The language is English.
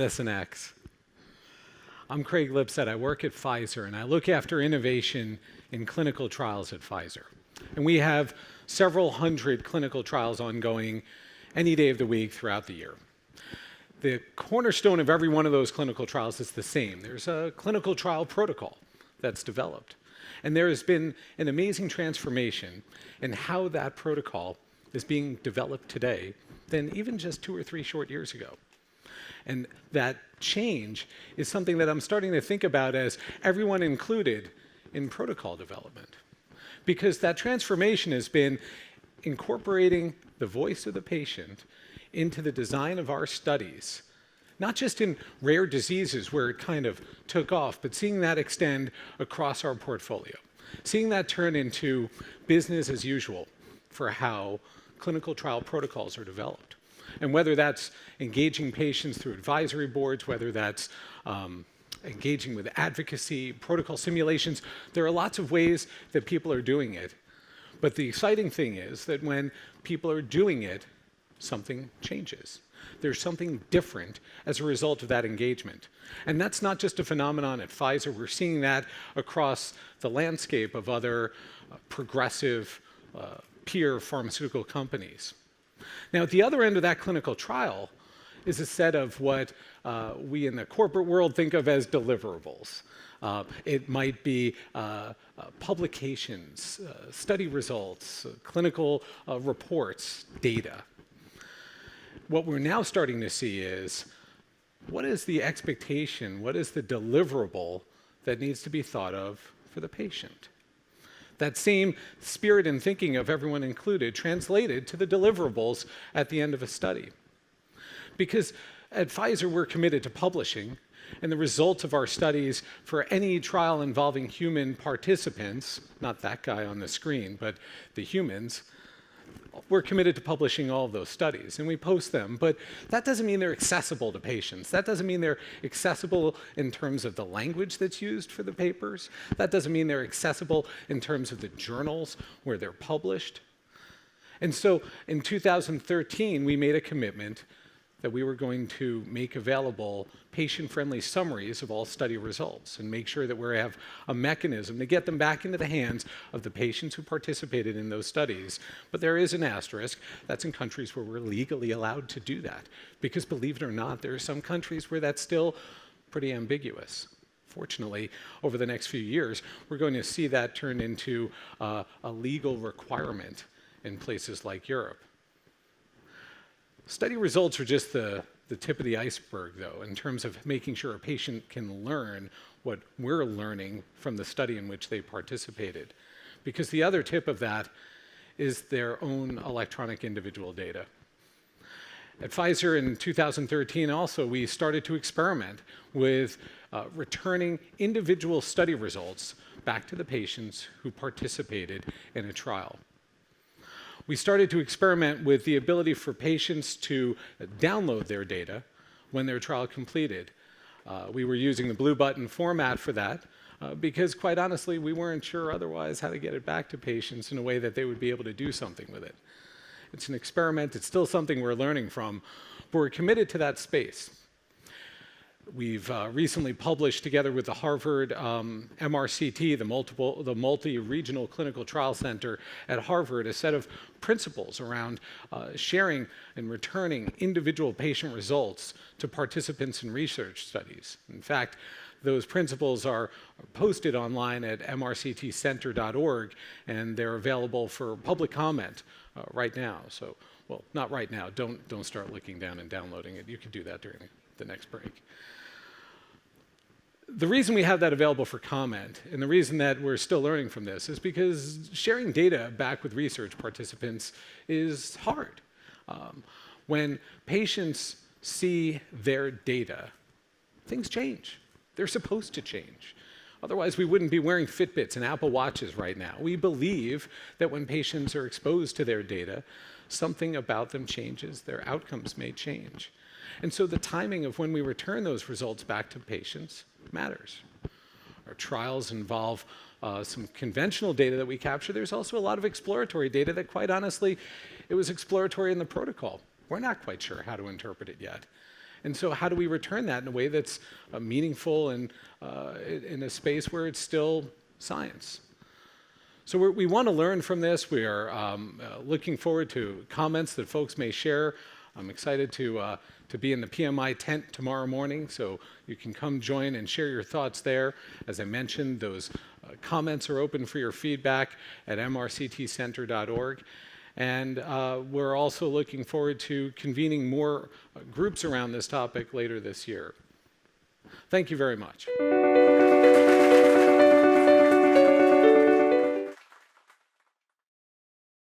Medicine X. I'm Craig Lipset. I work at Pfizer, and I look after innovation in clinical trials at Pfizer. And we have several hundred clinical trials ongoing any day of the week throughout the year. The cornerstone of every one of those clinical trials is the same. There's a clinical trial protocol that's developed. And there has been an amazing transformation in how that protocol is being developed today than even just 2 or 3 short years ago. And that change is something that I'm starting to think about as everyone included in protocol development. Because that transformation has been incorporating the voice of the patient into the design of our studies, not just in rare diseases where it kind of took off, but seeing that extend across our portfolio, seeing that turn into business as usual for how clinical trial protocols are developed. And whether that's engaging patients through advisory boards, whether that's engaging with advocacy, protocol simulations, there are lots of ways that people are doing it. But the exciting thing is that when people are doing it, something changes. There's something different as a result of that engagement. And that's not just a phenomenon at Pfizer. We're seeing that across the landscape of other progressive peer pharmaceutical companies. Now, at the other end of that clinical trial is a set of what we in the corporate world think of as deliverables. It might be publications, study results, clinical reports, data. What we're now starting to see is, what is the expectation, what is the deliverable that needs to be thought of for the patient? That same spirit and thinking of everyone included translated to the deliverables at the end of a study. Because at Pfizer, we're committed to publishing, and the results of our studies for any trial involving human participants, not that guy on the screen, but the humans, we're committed to publishing all of those studies, and we post them. But that doesn't mean they're accessible to patients. That doesn't mean they're accessible in terms of the language that's used for the papers. That doesn't mean they're accessible in terms of the journals where they're published. And so in 2013, we made a commitment that we were going to make available patient-friendly summaries of all study results and make sure that we have a mechanism to get them back into the hands of the patients who participated in those studies. But there is an asterisk. That's in countries where we're legally allowed to do that. Because believe it or not, there are some countries where that's still pretty ambiguous. Fortunately, over the next few years, we're going to see that turn into a legal requirement in places like Europe. Study results are just the tip of the iceberg, though, in terms of making sure a patient can learn what we're learning from the study in which they participated. Because the other tip of that is their own electronic individual data. At Pfizer in 2013 also, we started to experiment with returning individual study results back to the patients who participated in a trial. We started to experiment with the ability for patients to download their data when their trial completed. We were using the blue button format for that because, quite honestly, we weren't sure otherwise how to get it back to patients in a way that they would be able to do something with it. It's an experiment. It's still something we're learning from, but we're committed to that space. We've recently published together with the Harvard MRCT, the Multi-Regional Clinical Trial Center at Harvard, a set of principles around sharing and returning individual patient results to participants in research studies. In fact, those principles are posted online at mrctcenter.org, and they're available for public comment right now. So, well, not right now. Don't start looking down and downloading it. You can do that during the next break. The reason we have that available for comment, and the reason that we're still learning from this, is because sharing data back with research participants is hard. When patients see their data, things change. They're supposed to change. Otherwise, we wouldn't be wearing Fitbits and Apple Watches right now. We believe that when patients are exposed to their data, something about them changes, their outcomes may change. And so the timing of when we return those results back to patients matters. Our trials involve some conventional data that we capture. There's also a lot of exploratory data that, quite honestly, it was exploratory in the protocol. We're not quite sure how to interpret it yet. And so how do we return that in a way that's meaningful and in a space where it's still science? So we want to learn from this. We are looking forward to comments that folks may share. I'm excited to be in the PMI tent tomorrow morning, so you can come join and share your thoughts there. As I mentioned, those comments are open for your feedback at mrctcenter.org. And we're also looking forward to convening more groups around this topic later this year. Thank you very much.